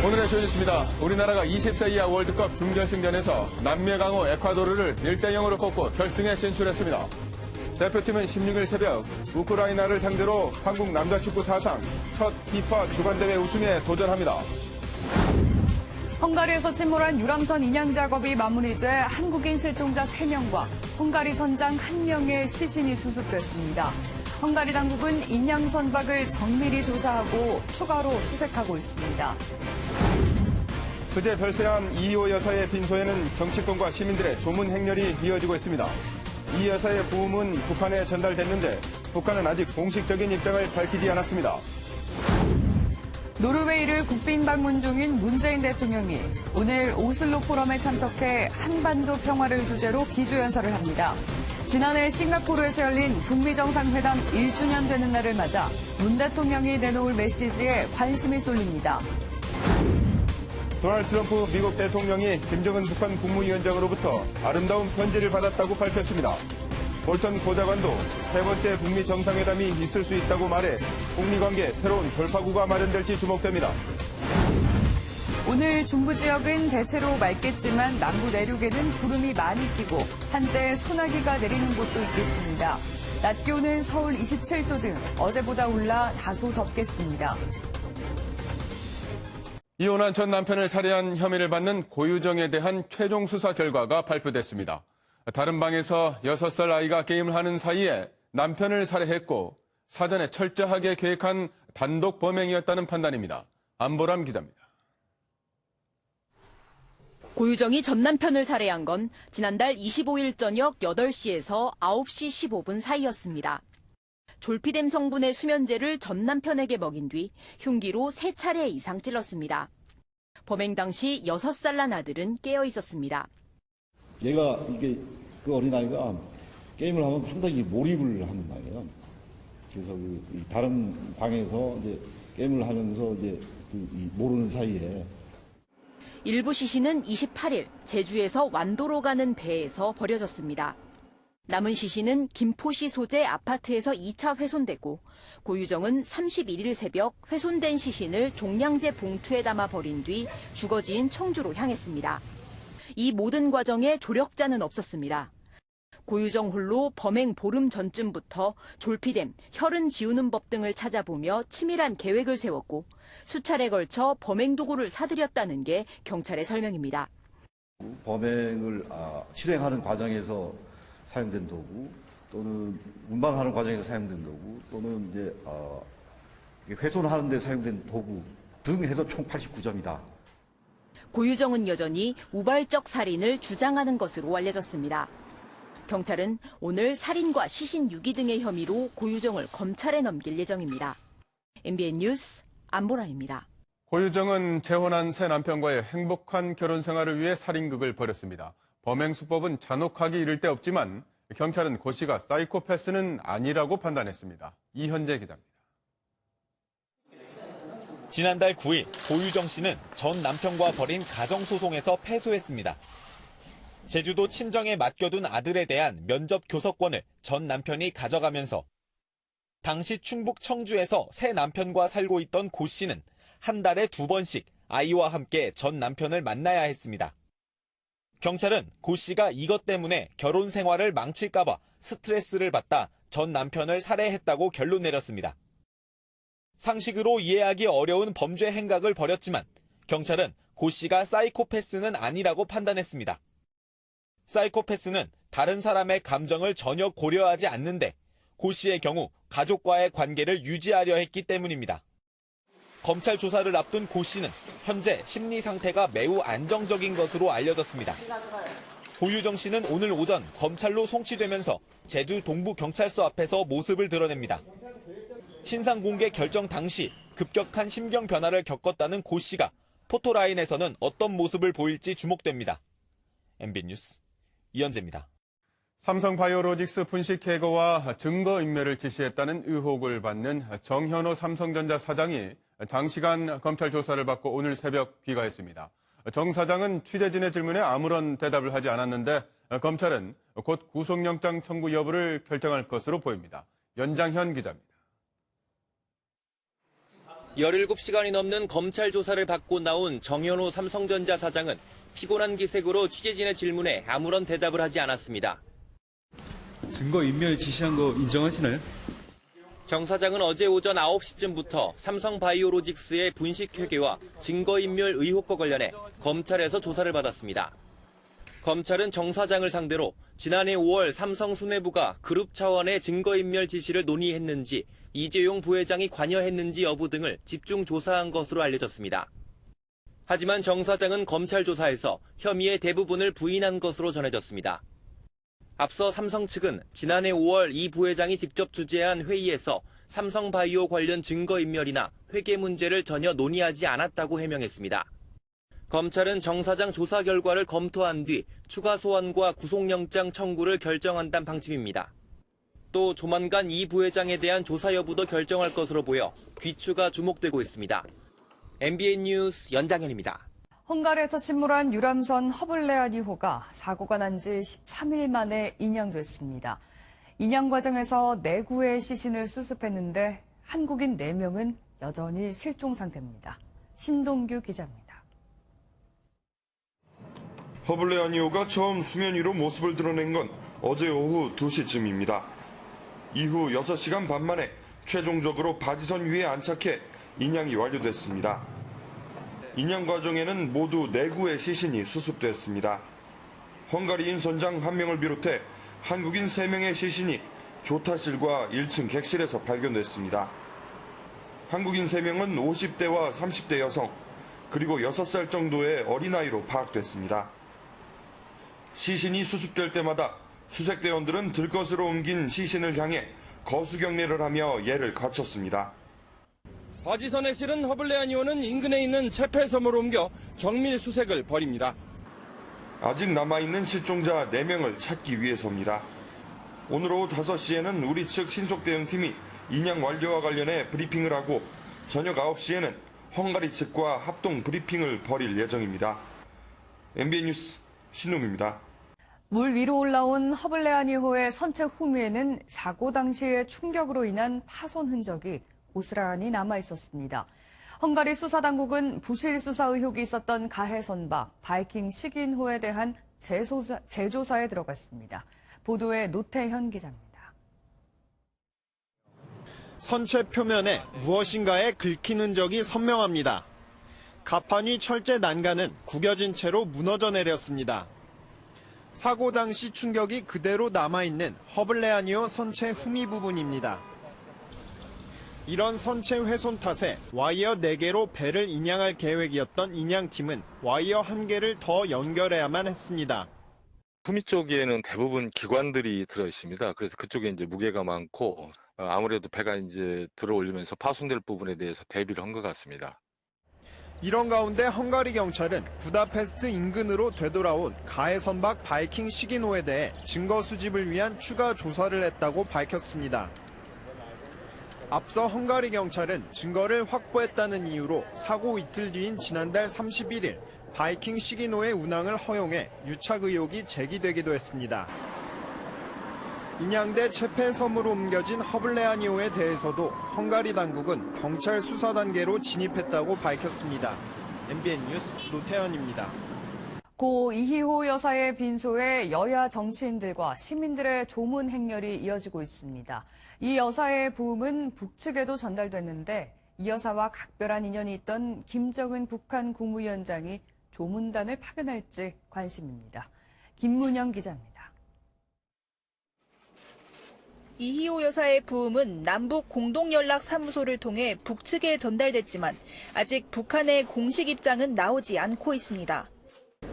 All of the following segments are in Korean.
오늘의 조회수입니다. 우리나라가 20세 이하 월드컵 준결승전에서 남미 강호 에콰도르를 1대0으로 꺾고 결승에 진출했습니다. 대표팀은 16일 새벽 우크라이나를 상대로 한국 남자축구 사상 첫 피파 주간대회 우승에 도전합니다. 헝가리에서 침몰한 유람선 인양 작업이 마무리돼 한국인 실종자 3명과 헝가리 선장 1명의 시신이 수습됐습니다. 헝가리 당국은 인양 선박을 정밀히 조사하고 추가로 수색하고 있습니다. 그제 별세한 이호 여사의 빈소에는 정치권과 시민들의 조문 행렬이 이어지고 있습니다. 이 여사의 부음은 북한에 전달됐는데 북한은 아직 공식적인 입장을 밝히지 않았습니다. 노르웨이를 국빈 방문 중인 문재인 대통령이 오늘 오슬로 포럼에 참석해 한반도 평화를 주제로 기조연설을 합니다. 지난해 싱가포르에서 열린 북미 정상회담 1주년 되는 날을 맞아 문 대통령이 내놓을 메시지에 관심이 쏠립니다. 도널드 트럼프 미국 대통령이 김정은 북한 국무위원장으로부터 아름다운 편지를 받았다고 밝혔습니다. 볼턴 고자관도 세 번째 북미 정상회담이 있을 수 있다고 말해 북미 관계 새로운 돌파구가 마련될지 주목됩니다. 오늘 중부 지역은 대체로 맑겠지만 남부 내륙에는 구름이 많이 끼고 한때 소나기가 내리는 곳도 있겠습니다. 낮 기온은 서울 27도 등 어제보다 올라 다소 덥겠습니다. 이혼한 전 남편을 살해한 혐의를 받는 고유정에 대한 최종 수사 결과가 발표됐습니다. 다른 방에서 6살 아이가 게임을 하는 사이에 남편을 살해했고 사전에 철저하게 계획한 단독 범행이었다는 판단입니다. 안보람 기자입니다. 고유정이 전 남편을 살해한 건 지난달 25일 저녁 8시에서 9시 15분 사이였습니다. 졸피뎀 성분의 수면제를 전 남편에게 먹인 뒤 흉기로 3차례 이상 찔렀습니다. 범행 당시 6살 난 아들은 깨어 있었습니다. 얘가 그 어린아이가 게임을 하면 상당히 몰입을 하는 거예요. 그래서 다른 방에서 이제 게임을 하면서 이제 모르는 사이에 일부 시신은 28일 제주에서 완도로 가는 배에서 버려졌습니다. 남은 시신은 김포시 소재 아파트에서 2차 훼손됐고 고유정은 31일 새벽 훼손된 시신을 종량제 봉투에 담아 버린 뒤 주거지인 청주로 향했습니다. 이 모든 과정에 조력자는 없었습니다. 고유정 홀로 범행 보름 전쯤부터 졸피뎀, 혈흔 지우는 법 등을 찾아보며 치밀한 계획을 세웠고 수차례 걸쳐 범행 도구를 사들였다는 게 경찰의 설명입니다. 범행을 실행하는 과정에서 사용된 도구 또는 운반하는 과정에서 사용된 도구 또는 이제 훼손하는 데 사용된 도구 등 해서 총 89점이다. 고유정은 여전히 우발적 살인을 주장하는 것으로 알려졌습니다. 경찰은 오늘 살인과 시신 유기 등의 혐의로 고유정을 검찰에 넘길 예정입니다. MBN 뉴스 안보라입니다. 고유정은 재혼한 새 남편과의 행복한 결혼 생활을 위해 살인극을 벌였습니다. 범행 수법은 잔혹하기 이를 데 없지만 경찰은 고 씨가 사이코패스는 아니라고 판단했습니다. 이현재 기자입니다. 지난달 9일 고유정 씨는 전 남편과 벌인 가정소송에서 패소했습니다. 제주도 친정에 맡겨둔 아들에 대한 면접 교섭권을 전 남편이 가져가면서 당시 충북 청주에서 새 남편과 살고 있던 고 씨는 한 달에 2번씩 아이와 함께 전 남편을 만나야 했습니다. 경찰은 고 씨가 이것 때문에 결혼 생활을 망칠까 봐 스트레스를 받다 전 남편을 살해했다고 결론 내렸습니다. 상식으로 이해하기 어려운 범죄 행각을 벌였지만 경찰은 고 씨가 사이코패스는 아니라고 판단했습니다. 사이코패스는 다른 사람의 감정을 전혀 고려하지 않는데 고 씨의 경우 가족과의 관계를 유지하려 했기 때문입니다. 검찰 조사를 앞둔 고 씨는 현재 심리 상태가 매우 안정적인 것으로 알려졌습니다. 고유정 씨는 오늘 오전 검찰로 송치되면서 제주 동부경찰서 앞에서 모습을 드러냅니다. 신상 공개 결정 당시 급격한 심경 변화를 겪었다는 고 씨가 포토라인에서는 어떤 모습을 보일지 주목됩니다. MBN 뉴스 이현재입니다. 삼성바이오로직스 분식 해고와 증거인멸을 지시했다는 의혹을 받는 정현호 삼성전자 사장이 장시간 검찰 조사를 받고 오늘 새벽 귀가했습니다. 정 사장은 취재진의 질문에 아무런 대답을 하지 않았는데 검찰은 곧 구속영장 청구 여부를 결정할 것으로 보입니다. 연장현 기자입니다. 17시간이 넘는 검찰 조사를 받고 나온 정현호 삼성전자 사장은 피곤한 기색으로 취재진의 질문에 아무런 대답을 하지 않았습니다. 증거인멸 지시한 거 인정하시나요? 정 사장은 어제 오전 9시쯤부터 삼성바이오로직스의 분식회계와 증거인멸 의혹과 관련해 검찰에서 조사를 받았습니다. 검찰은 정 사장을 상대로 지난해 5월 삼성 수뇌부가 그룹 차원의 증거인멸 지시를 논의했는지 이재용 부회장이 관여했는지 여부 등을 집중 조사한 것으로 알려졌습니다. 하지만 정 사장은 검찰 조사에서 혐의의 대부분을 부인한 것으로 전해졌습니다. 앞서 삼성 측은 지난해 5월 이 부회장이 직접 주재한 회의에서 삼성바이오 관련 증거인멸이나 회계 문제를 전혀 논의하지 않았다고 해명했습니다. 검찰은 정 사장 조사 결과를 검토한 뒤 추가 소환과 구속영장 청구를 결정한다는 방침입니다. 또 조만간 이 부회장에 대한 조사 여부도 결정할 것으로 보여 귀추가 주목되고 있습니다. MBN 뉴스 연장현입니다. 헝가리에서 침몰한 유람선 허블레아니호가 사고가 난 지 13일 만에 인양됐습니다. 인양 과정에서 4구의 시신을 수습했는데 한국인 4명은 여전히 실종 상태입니다. 신동규 기자입니다. 허블레아니호가 처음 수면 위로 모습을 드러낸 건 어제 오후 2시쯤입니다. 이후 6시간 반 만에 최종적으로 바지선 위에 안착해 인양이 완료됐습니다. 인양 과정에는 모두 4구의 시신이 수습됐습니다. 헝가리인 선장 1명을 비롯해 한국인 3명의 시신이 조타실과 1층 객실에서 발견됐습니다. 한국인 3명은 50대와 30대 여성, 그리고 6살 정도의 어린아이로 파악됐습니다. 시신이 수습될 때마다 수색대원들은 들것으로 옮긴 시신을 향해 거수경례를 하며 예를 갖췄습니다. 바지선에 실은 허블레아니호는 인근에 있는 체펠섬으로 옮겨 정밀 수색을 벌입니다. 아직 남아있는 실종자 4명을 찾기 위해서입니다. 오늘 오후 5시에는 우리 측 신속대응팀이 인양 완료와 관련해 브리핑을 하고 저녁 9시에는 헝가리 측과 합동 브리핑을 벌일 예정입니다. MBN 뉴스 신놈입니다. 물 위로 올라온 허블레아니호의 선체 후미에는 사고 당시의 충격으로 인한 파손 흔적이 고스란히 남아 있었습니다. 헝가리 수사당국은 부실 수사 의혹이 있었던 가해 선박 바이킹 시긴호에 대한 재조사에 들어갔습니다. 보도에 노태현 기자입니다. 선체 표면에 무엇인가에 긁힌 흔적이 선명합니다. 가판위 철제 난간은 구겨진 채로 무너져 내렸습니다. 사고 당시 충격이 그대로 남아있는 허블레아니호 선체 후미 부분입니다. 이런 선체 훼손 탓에 와이어 4개로 배를 인양할 계획이었던 인양팀은 와이어 1개를 더 연결해야만 했습니다. 후미 쪽에는 대부분 기관들이 들어 있습니다. 그래서 그쪽에 이제 무게가 많고 아무래도 배가 이제 들어 올리면서 파손될 부분에 대해서 대비를 한 것 같습니다. 이런 가운데 헝가리 경찰은 부다페스트 인근으로 되돌아온 가해 선박 바이킹 시기노에 대해 증거 수집을 위한 추가 조사를 했다고 밝혔습니다. 앞서 헝가리 경찰은 증거를 확보했다는 이유로 사고 이틀 뒤인 지난달 31일 바이킹 시기노의 운항을 허용해 유착 의혹이 제기되기도 했습니다. 인양돼 체펠섬으로 옮겨진 허블레아니호에 대해서도 헝가리 당국은 경찰 수사 단계로 진입했다고 밝혔습니다. MBN 뉴스 노태현입니다. 고 이희호 여사의 빈소에 여야 정치인들과 시민들의 조문 행렬이 이어지고 있습니다. 이 여사의 부음은 북측에도 전달됐는데 이 여사와 각별한 인연이 있던 김정은 북한 국무위원장이 조문단을 파견할지 관심입니다. 김문영 기자입니다. 이희호 여사의 부음은 남북 공동연락사무소를 통해 북측에 전달됐지만 아직 북한의 공식 입장은 나오지 않고 있습니다.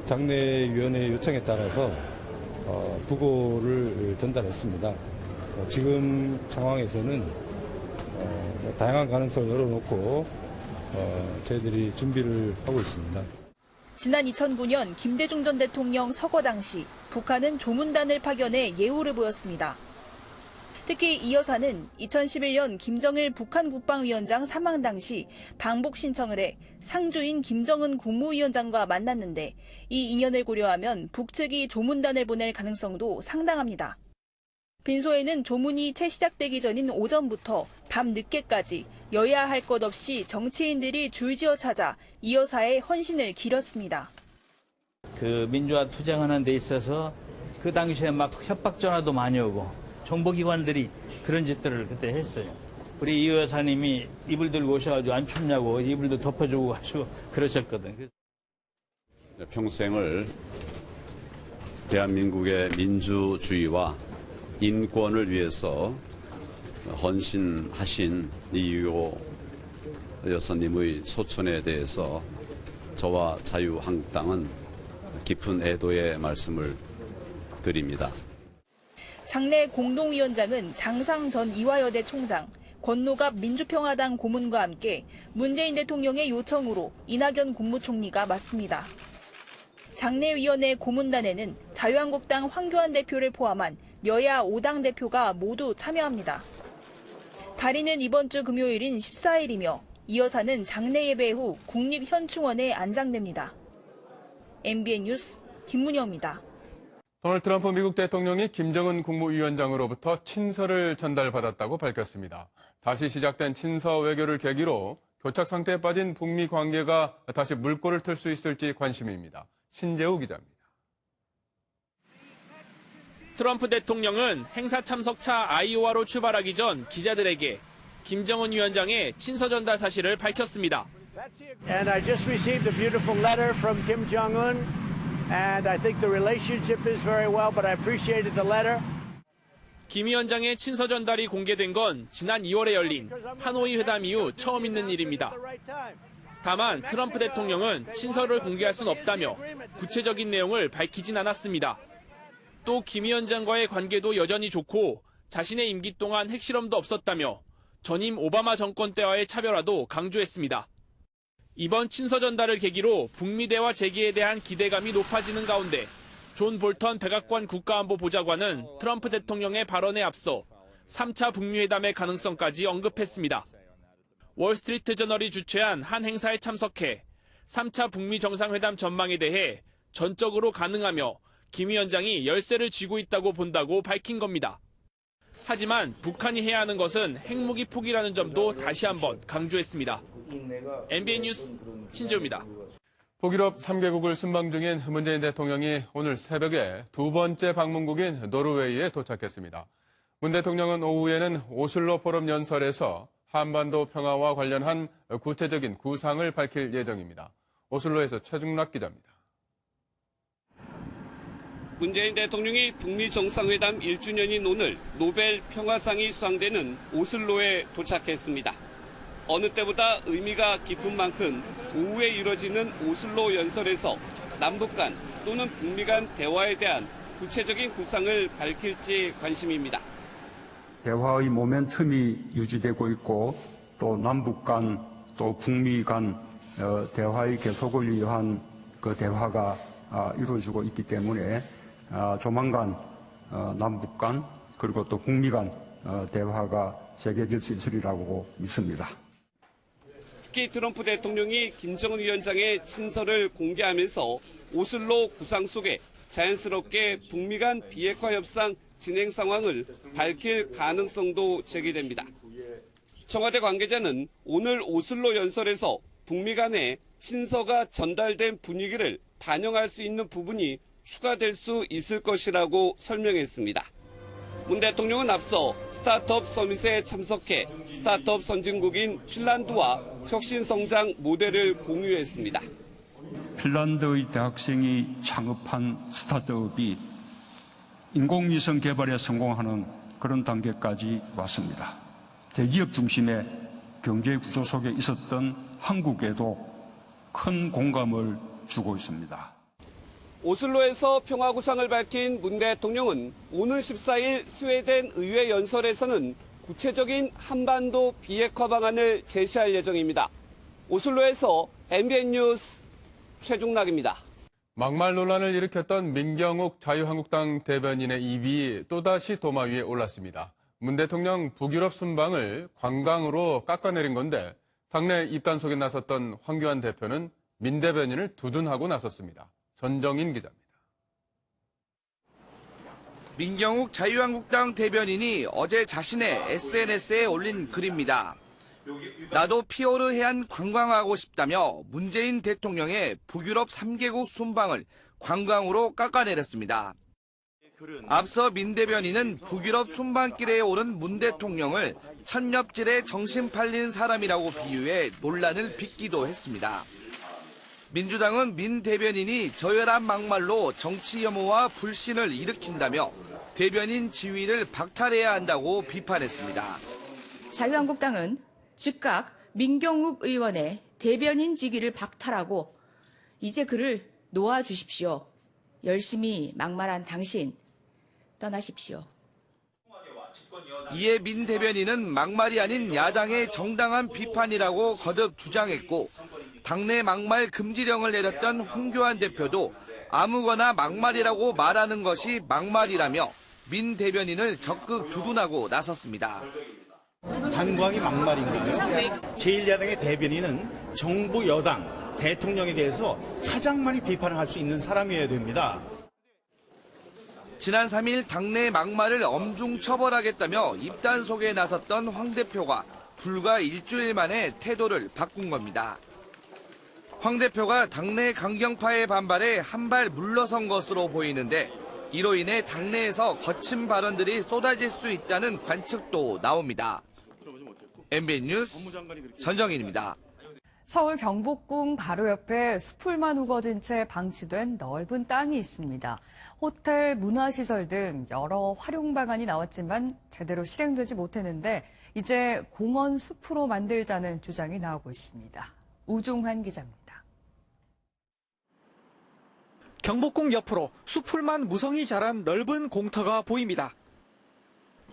장례위원회 요청에 따라서 부고를 전달했습니다. 지금 상황에서는 다양한 가능성을 열어놓고 저희들이 준비를 하고 있습니다. 지난 2009년 김대중 전 대통령 서거 당시 북한은 조문단을 파견해 예우를 보였습니다. 특히 이 여사는 2011년 김정일 북한 국방위원장 사망 당시 방북 신청을 해 상주인 김정은 국무위원장과 만났는데 이 인연을 고려하면 북측이 조문단을 보낼 가능성도 상당합니다. 빈소에는 조문이 채 시작되기 전인 오전부터 밤 늦게까지 여야 할 것 없이 정치인들이 줄지어 찾아 이 여사의 헌신을 기렸습니다. 그 민주화 투쟁하는 데 있어서 그 당시에 막 협박 전화도 많이 오고 정보기관들이 그런 짓들을 그때 했어요. 우리 이 여사님이 이불 들고 오셔가지고 안 춥냐고 이불도 덮어주고 하시고 그러셨거든. 평생을 대한민국의 민주주의와 인권을 위해서 헌신하신 이유호 여사님의 소천에 대해서 저와 자유한국당은 깊은 애도의 말씀을 드립니다. 장내 공동위원장은 장상 전 이화여대 총장, 권노갑 민주평화당 고문과 함께 문재인 대통령의 요청으로 이낙연 국무총리가 맡습니다. 장내위원회 고문단에는 자유한국당 황교안 대표를 포함한 여야 5당 대표가 모두 참여합니다. 발의는 이번 주 금요일인 14일이며 이 여사는 장례 예배 후 국립현충원에 안장됩니다. MBN 뉴스 김문영입니다. 도널드 트럼프 미국 대통령이 김정은 국무위원장으로부터 친서를 전달받았다고 밝혔습니다. 다시 시작된 친서 외교를 계기로 교착 상태에 빠진 북미 관계가 다시 물꼬를 틀 수 있을지 관심입니다. 신재우 기자입니다. 트럼프 대통령은 행사 참석차 아이오와로 출발하기 전 기자들에게 김정은 위원장의 친서 전달 사실을 밝혔습니다. And I just received a beautiful letter from Kim Jong-un, and I think the relationship is very well, but I appreciated the letter. 김 위원장의 친서 전달이 공개된 건 지난 2월에 열린 하노이 회담 이후 처음 있는 일입니다. 다만 트럼프 대통령은 친서를 공개할 순 없다며 구체적인 내용을 밝히진 않았습니다. 또 김 위원장과의 관계도 여전히 좋고 자신의 임기 동안 핵실험도 없었다며 전임 오바마 정권 때와의 차별화도 강조했습니다. 이번 친서 전달을 계기로 북미 대화 재개에 대한 기대감이 높아지는 가운데 존 볼턴 백악관 국가안보보좌관은 트럼프 대통령의 발언에 앞서 3차 북미 회담의 가능성까지 언급했습니다. 월스트리트 저널이 주최한 한 행사에 참석해 3차 북미 정상회담 전망에 대해 전적으로 가능하며 김 위원장이 열쇠를 쥐고 있다고 본다고 밝힌 겁니다. 하지만 북한이 해야 하는 것은 핵무기 포기라는 점도 다시 한번 강조했습니다. MBN 뉴스 신재우입니다. 북유럽 3개국을 순방 중인 문재인 대통령이 오늘 새벽에 두 번째 방문국인 노르웨이에 도착했습니다. 문 대통령은 오후에는 오슬로 포럼 연설에서 한반도 평화와 관련한 구체적인 구상을 밝힐 예정입니다. 오슬로에서 최중락 기자입니다. 문재인 대통령이 북미 정상회담 1주년인 오늘 노벨 평화상이 수상되는 오슬로에 도착했습니다. 어느 때보다 의미가 깊은 만큼 오후에 이뤄지는 오슬로 연설에서 남북 간 또는 북미 간 대화에 대한 구체적인 구상을 밝힐지 관심입니다. 대화의 모멘텀이 유지되고 있고 또 남북 간 또 북미 간 대화의 계속을 위한 그 대화가 이루어지고 있기 때문에 조만간 남북 간 그리고 또 북미 간 대화가 재개될 수 있으리라고 믿습니다. 특히 트럼프 대통령이 김정은 위원장의 친서를 공개하면서 오슬로 구상 속에 자연스럽게 북미 간 비핵화 협상 진행 상황을 밝힐 가능성도 제기됩니다. 청와대 관계자는 오늘 오슬로 연설에서 북미 간에 친서가 전달된 분위기를 반영할 수 있는 부분이 추가될 수 있을 것이라고 설명했습니다. 문 대통령은 앞서 스타트업 서밋에 참석해 스타트업 선진국인 핀란드와 혁신 성장 모델을 공유했습니다. 핀란드의 대학생이 창업한 스타트업이 인공위성 개발에 성공하는 그런 단계까지 왔습니다. 대기업 중심의 경제 구조 속에 있었던 한국에도 큰 공감을 주고 있습니다. 오슬로에서 평화 구상을 밝힌 문 대통령은 오는 14일 스웨덴 의회 연설에서는 구체적인 한반도 비핵화 방안을 제시할 예정입니다. 오슬로에서 MBN 뉴스 최중락입니다. 막말 논란을 일으켰던 민경욱 자유한국당 대변인의 입이 또다시 도마 위에 올랐습니다. 문 대통령 북유럽 순방을 관광으로 깎아내린 건데 당내 입단속에 나섰던 황교안 대표는 민 대변인을 두둔하고 나섰습니다. 전정인 기자입니다. 민경욱 자유한국당 대변인이 어제 자신의 SNS에 올린 글입니다. 나도 피오르 해안 관광하고 싶다며 문재인 대통령의 북유럽 3개국 순방을 관광으로 깎아내렸습니다. 앞서 민 대변인은 북유럽 순방길에 오른 문 대통령을 천엽질에 정신 팔린 사람이라고 비유해 논란을 빚기도 했습니다. 민주당은 민 대변인이 저열한 막말로 정치 혐오와 불신을 일으킨다며 대변인 지위를 박탈해야 한다고 비판했습니다. 자유한국당은 즉각 민경욱 의원의 대변인 직위를 박탈하고 이제 그를 놓아주십시오. 열심히 막말한 당신 떠나십시오. 이에 민 대변인은 막말이 아닌 야당의 정당한 비판이라고 거듭 주장했고 당내 막말 금지령을 내렸던 황교안 대표도 아무거나 막말이라고 말하는 것이 막말이라며 민 대변인을 적극 두둔하고 나섰습니다. 관광이 막말인가요? 제1야당의 대변인은 정부 여당 대통령에 대해서 가장 많이 비판을 할 수 있는 사람이어야 됩니다. 지난 3일 당내 막말을 엄중 처벌하겠다며 입단속에 나섰던 황 대표가 불과 일주일 만에 태도를 바꾼 겁니다. 황 대표가 당내 강경파의 반발에 한 발 물러선 것으로 보이는데 이로 인해 당내에서 거친 발언들이 쏟아질 수 있다는 관측도 나옵니다. MBN 뉴스 전정인입니다. 서울 경복궁 바로 옆에 수풀만 우거진 채 방치된 넓은 땅이 있습니다. 호텔, 문화시설 등 여러 활용 방안이 나왔지만 제대로 실행되지 못했는데 이제 공원 숲으로 만들자는 주장이 나오고 있습니다. 우종환 기자입니다. 경복궁 옆으로 수풀만 무성히 자란 넓은 공터가 보입니다.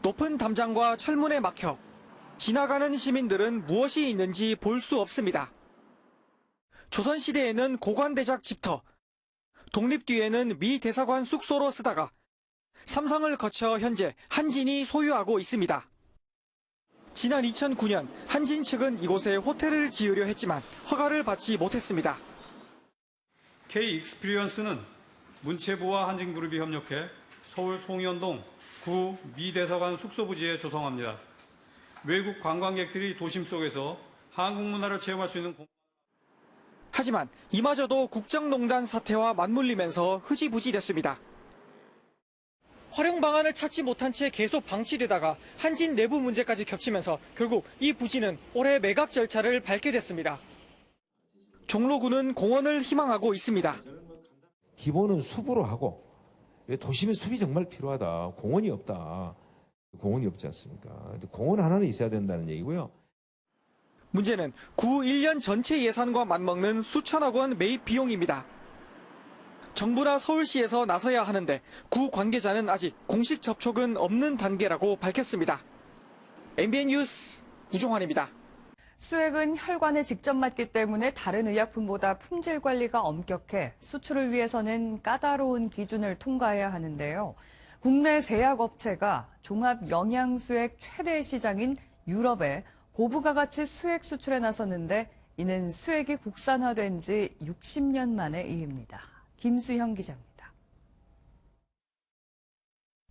높은 담장과 철문에 막혀 지나가는 시민들은 무엇이 있는지 볼 수 없습니다. 조선시대에는 고관대작 집터, 독립 뒤에는 미 대사관 숙소로 쓰다가 삼성을 거쳐 현재 한진이 소유하고 있습니다. 지난 2009년 한진 측은 이곳에 호텔을 지으려 했지만 허가를 받지 못했습니다. K-익스피리언스는 문체부와 한진그룹이 협력해 서울 송현동 구 미 대사관 숙소부지에 조성합니다. 외국 관광객들이 도심 속에서 한국 문화를 체험할 수 있는 하지만 이마저도 국정농단 사태와 맞물리면서 흐지부지됐습니다. 활용 방안을 찾지 못한 채 계속 방치되다가 한진 내부 문제까지 겹치면서 결국 이 부지는 올해 매각 절차를 밟게 됐습니다. 종로구는 공원을 희망하고 있습니다. 기본은 숲으로 하고 도심에 숲이 정말 필요하다. 공원이 없다. 공원이 없지 않습니까? 공원 하나는 있어야 된다는 얘기고요. 문제는 구 1년 전체 예산과 맞먹는 수천억 원 매입 비용입니다. 정부나 서울시에서 나서야 하는데 구 관계자는 아직 공식 접촉은 없는 단계라고 밝혔습니다. MBN 뉴스 우종환입니다. 수액은 혈관에 직접 맞기 때문에 다른 의약품보다 품질 관리가 엄격해 수출을 위해서는 까다로운 기준을 통과해야 하는데요. 국내 제약업체가 종합 영양수액 최대 시장인 유럽에 고부가 가치 수액 수출에 나섰는데 이는 수액이 국산화된 지 60년 만의 일입니다. 김수형 기자입니다.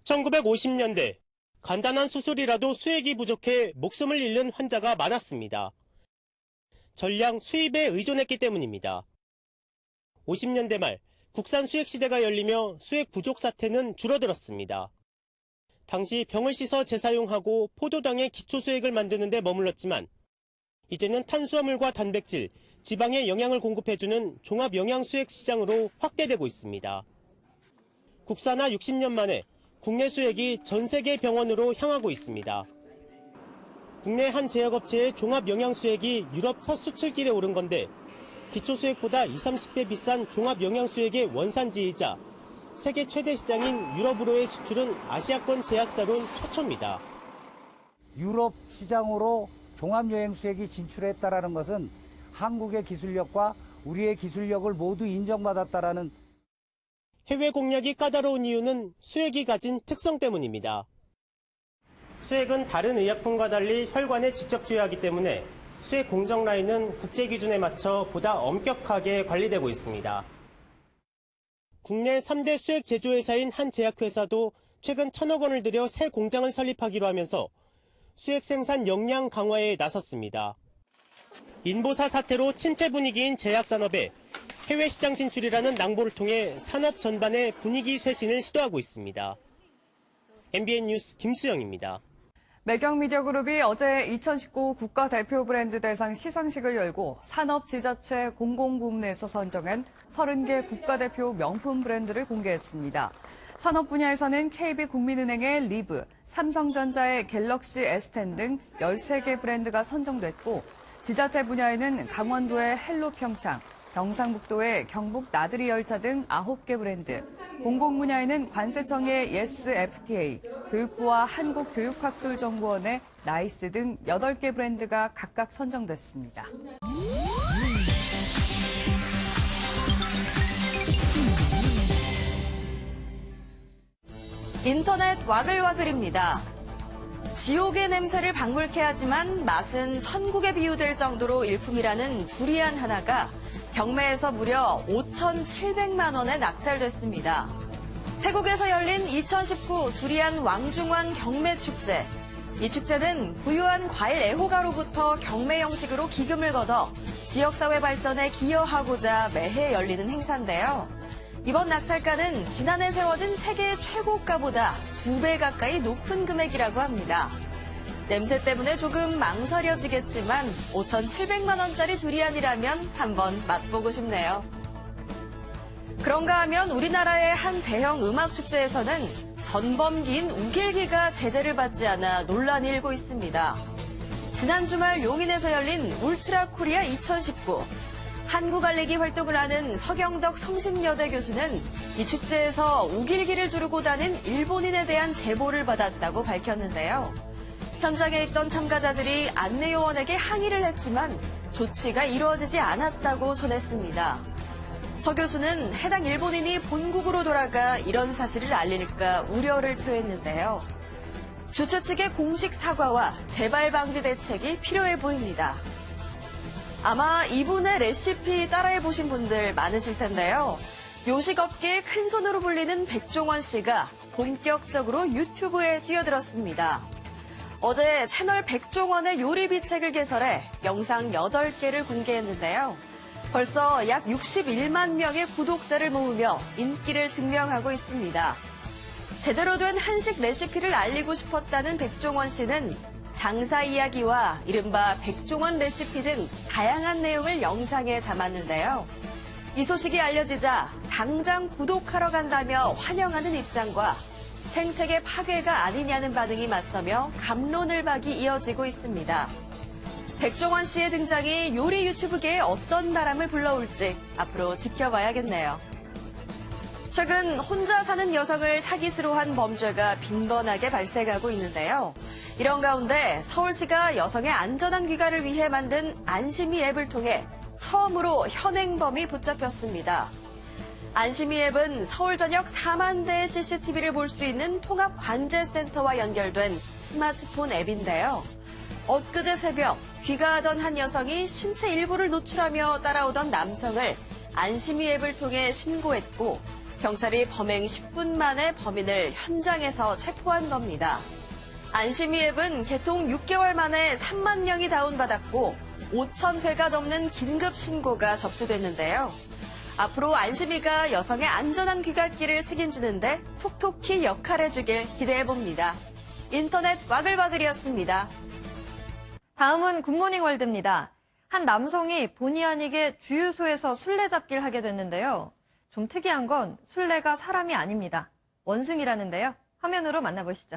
1950년대 간단한 수술이라도 수액이 부족해 목숨을 잃는 환자가 많았습니다. 전량 수입에 의존했기 때문입니다. 50년대 말 국산 수액 시대가 열리며 수액 부족 사태는 줄어들었습니다. 당시 병을 씻어 재사용하고 포도당의 기초 수액을 만드는 데 머물렀지만 이제는 탄수화물과 단백질, 지방의 영양을 공급해주는 종합 영양수액 시장으로 확대되고 있습니다. 국산화 60년 만에 국내 수액이 전 세계 병원으로 향하고 있습니다. 국내 한 제약업체의 종합 영양수액이 유럽 첫 수출길에 오른 건데 기초수액보다 20, 30배 비싼 종합 영양수액의 원산지이자 세계 최대 시장인 유럽으로의 수출은 아시아권 제약사론 최초입니다. 유럽 시장으로 종합여행수액이 진출했다는 것은 한국의 기술력과 우리의 기술력을 모두 인정받았다라는 해외 공략이 까다로운 이유는 수액이 가진 특성 때문입니다. 수액은 다른 의약품과 달리 혈관에 직접 투여하기 때문에 수액 공정 라인은 국제 기준에 맞춰 보다 엄격하게 관리되고 있습니다. 국내 3대 수액 제조회사인 한 제약회사도 최근 1,000억 원을 들여 새 공장을 설립하기로 하면서 수액 생산 역량 강화에 나섰습니다. 인보사 사태로 침체 분위기인 제약산업에 해외 시장 진출이라는 낭보를 통해 산업 전반의 분위기 쇄신을 시도하고 있습니다. MBN 뉴스 김수영입니다. 매경미디어그룹이 어제 2019 국가대표 브랜드 대상 시상식을 열고 산업지자체 공공부문에서 선정한 30개 국가대표 명품 브랜드를 공개했습니다. 산업 분야에서는 KB국민은행의 리브, 삼성전자의 갤럭시 S10 등 13개 브랜드가 선정됐고, 지자체 분야에는 강원도의 헬로평창, 경상북도의 경북 나들이 열차 등 9개 브랜드, 공공 분야에는 관세청의 예스 FTA, 교육부와 한국교육학술정보원의 나이스 등 8개 브랜드가 각각 선정됐습니다. 인터넷 와글와글입니다. 지옥의 냄새를 방불케 하지만 맛은 천국에 비유될 정도로 일품이라는 두리안 하나가 경매에서 무려 5,700만 원에 낙찰됐습니다. 태국에서 열린 2019 두리안 왕중왕 경매축제. 이 축제는 부유한 과일 애호가로부터 경매 형식으로 기금을 걷어 지역사회 발전에 기여하고자 매해 열리는 행사인데요. 이번 낙찰가는 지난해 세워진 세계 최고가보다 2배 가까이 높은 금액이라고 합니다. 냄새 때문에 조금 망설여지겠지만 5,700만 원짜리 두리안이라면 한번 맛보고 싶네요. 그런가 하면 우리나라의 한 대형 음악축제에서는 전범기인 우길기가 제재를 받지 않아 논란이 일고 있습니다. 지난 주말 용인에서 열린 울트라 코리아 2019. 한국 알리기 활동을 하는 서경덕 성신여대 교수는 이 축제에서 우길기를 두르고 다닌 일본인에 대한 제보를 받았다고 밝혔는데요. 현장에 있던 참가자들이 안내요원에게 항의를 했지만 조치가 이루어지지 않았다고 전했습니다. 서 교수는 해당 일본인이 본국으로 돌아가 이런 사실을 알릴까 우려를 표했는데요. 주최 측의 공식 사과와 재발 방지 대책이 필요해 보입니다. 아마 이분의 레시피 따라해보신 분들 많으실 텐데요. 요식업계의 큰손으로 불리는 백종원 씨가 본격적으로 유튜브에 뛰어들었습니다. 어제 채널 백종원의 요리비 책을 개설해 영상 8개를 공개했는데요. 벌써 약 61만 명의 구독자를 모으며 인기를 증명하고 있습니다. 제대로 된 한식 레시피를 알리고 싶었다는 백종원 씨는 장사 이야기와 이른바 백종원 레시피 등 다양한 내용을 영상에 담았는데요. 이 소식이 알려지자 당장 구독하러 간다며 환영하는 입장과 생태계 파괴가 아니냐는 반응이 맞서며 갑론을박이 이어지고 있습니다. 백종원 씨의 등장이 요리 유튜브계에 어떤 바람을 불러올지 앞으로 지켜봐야겠네요. 최근 혼자 사는 여성을 타깃으로 한 범죄가 빈번하게 발생하고 있는데요. 이런 가운데 서울시가 여성의 안전한 귀가를 위해 만든 안심이 앱을 통해 처음으로 현행범이 붙잡혔습니다. 안심이 앱은 서울 전역 4만 대의 CCTV를 볼 수 있는 통합관제센터와 연결된 스마트폰 앱인데요. 엊그제 새벽 귀가하던 한 여성이 신체 일부를 노출하며 따라오던 남성을 안심이 앱을 통해 신고했고 경찰이 범행 10분 만에 범인을 현장에서 체포한 겁니다. 안심이 앱은 개통 6개월 만에 3만 명이 다운받았고 5,000회가 넘는 긴급 신고가 접수됐는데요. 앞으로 안심이가 여성의 안전한 귀갓길을 책임지는데 톡톡히 역할해주길 기대해봅니다. 인터넷 와글와글이었습니다. 다음은 굿모닝 월드입니다. 한 남성이 본의 아니게 주유소에서 술래잡기를 하게 됐는데요. 좀 특이한 건 술래가 사람이 아닙니다. 원숭이라는데요. 화면으로 만나보시죠.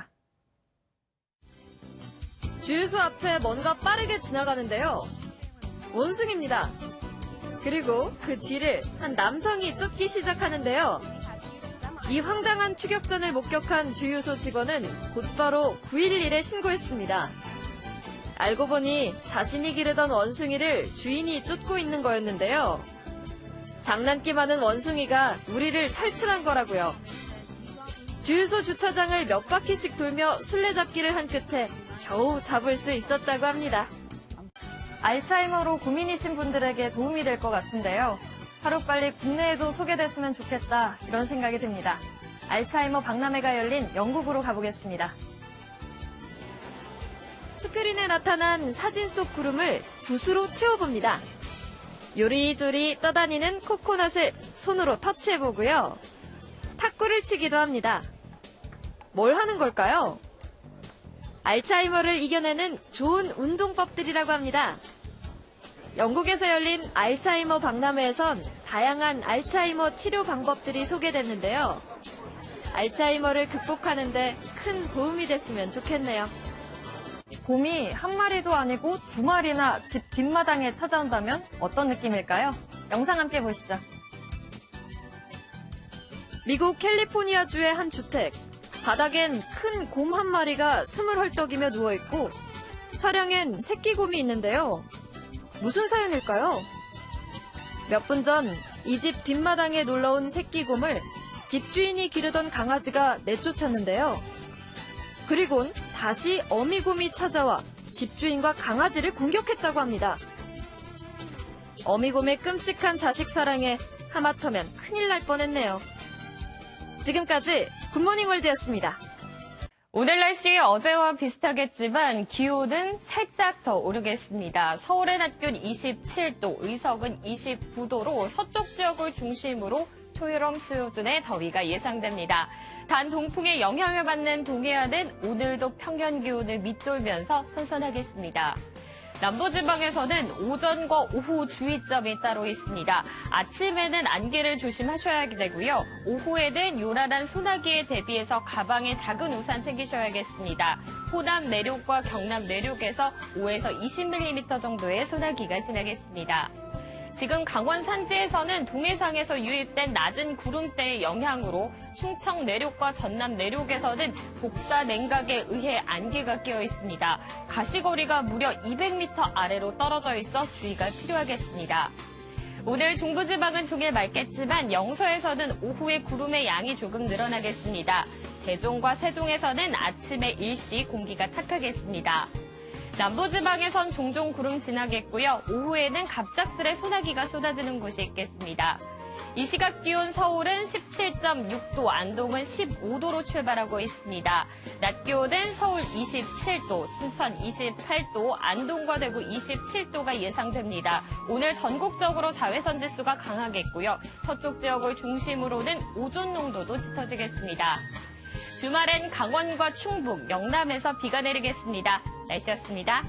주유소 앞에 뭔가 빠르게 지나가는데요. 원숭이입니다. 그리고 그 뒤를 한 남성이 쫓기 시작하는데요. 이 황당한 추격전을 목격한 주유소 직원은 곧바로 911에 신고했습니다. 알고 보니 자신이 기르던 원숭이를 주인이 쫓고 있는 거였는데요. 장난기많은 원숭이가 우리를 탈출한 거라고요. 주유소 주차장을 몇 바퀴씩 돌며 술래잡기를 한 끝에 겨우 잡을 수 있었다고 합니다. 알츠하이머로 고민이신 분들에게 도움이 될 것 같은데요. 하루빨리 국내에도 소개됐으면 좋겠다 이런 생각이 듭니다. 알츠하이머 박람회가 열린 영국으로 가보겠습니다. 스크린에 나타난 사진 속 구름을 붓으로 치워봅니다. 요리조리 떠다니는 코코넛을 손으로 터치해보고요. 탁구를 치기도 합니다. 뭘 하는 걸까요? 알츠하이머를 이겨내는 좋은 운동법들이라고 합니다. 영국에서 열린 알츠하이머 박람회에선 다양한 알츠하이머 치료 방법들이 소개됐는데요. 알츠하이머를 극복하는 데 큰 도움이 됐으면 좋겠네요. 곰이 한 마리도 아니고 2마리나 집 뒷마당에 찾아온다면 어떤 느낌일까요? 영상 함께 보시죠. 미국 캘리포니아주의 한 주택. 바닥엔 큰 곰 한 마리가 숨을 헐떡이며 누워있고 차량엔 새끼곰이 있는데요. 무슨 사연일까요? 몇 분 전 이 집 뒷마당에 놀러온 새끼곰을 집주인이 기르던 강아지가 내쫓았는데요. 그리곤 다시 어미곰이 찾아와 집주인과 강아지를 공격했다고 합니다. 어미곰의 끔찍한 자식 사랑에 하마터면 큰일 날 뻔했네요. 지금까지 굿모닝 월드였습니다. 오늘 날씨 어제와 비슷하겠지만 기온은 살짝 더 오르겠습니다. 서울의 낮 기온 27도, 의석은 29도로 서쪽 지역을 중심으로 초여름 수준의 더위가 예상됩니다. 단 동풍의 영향을 받는 동해안은 오늘도 평년 기온을 밑돌면서 선선하겠습니다. 남부지방에서는 오전과 오후 주의점이 따로 있습니다. 아침에는 안개를 조심하셔야 되고요. 오후에는 요란한 소나기에 대비해서 가방에 작은 우산 챙기셔야겠습니다. 호남 내륙과 경남 내륙에서 5에서 20mm 정도의 소나기가 지나겠습니다. 지금 강원 산지에서는 동해상에서 유입된 낮은 구름대의 영향으로 충청 내륙과 전남 내륙에서는 복사 냉각에 의해 안개가 끼어 있습니다. 가시거리가 무려 200m 아래로 떨어져 있어 주의가 필요하겠습니다. 오늘 중부지방은 종일 맑겠지만 영서에서는 오후에 구름의 양이 조금 늘어나겠습니다. 대종과 세종에서는 아침에 일시 공기가 탁하겠습니다. 남부지방에선 종종 구름 지나겠고요. 오후에는 갑작스레 소나기가 쏟아지는 곳이 있겠습니다. 이 시각 기온 서울은 17.6도, 안동은 15도로 출발하고 있습니다. 낮 기온은 서울 27도, 춘천 28도, 안동과 대구 27도가 예상됩니다. 오늘 전국적으로 자외선 지수가 강하겠고요. 서쪽 지역을 중심으로는 오존 농도도 짙어지겠습니다. 주말엔 강원과 충북, 영남에서 비가 내리겠습니다. 날씨였습니다.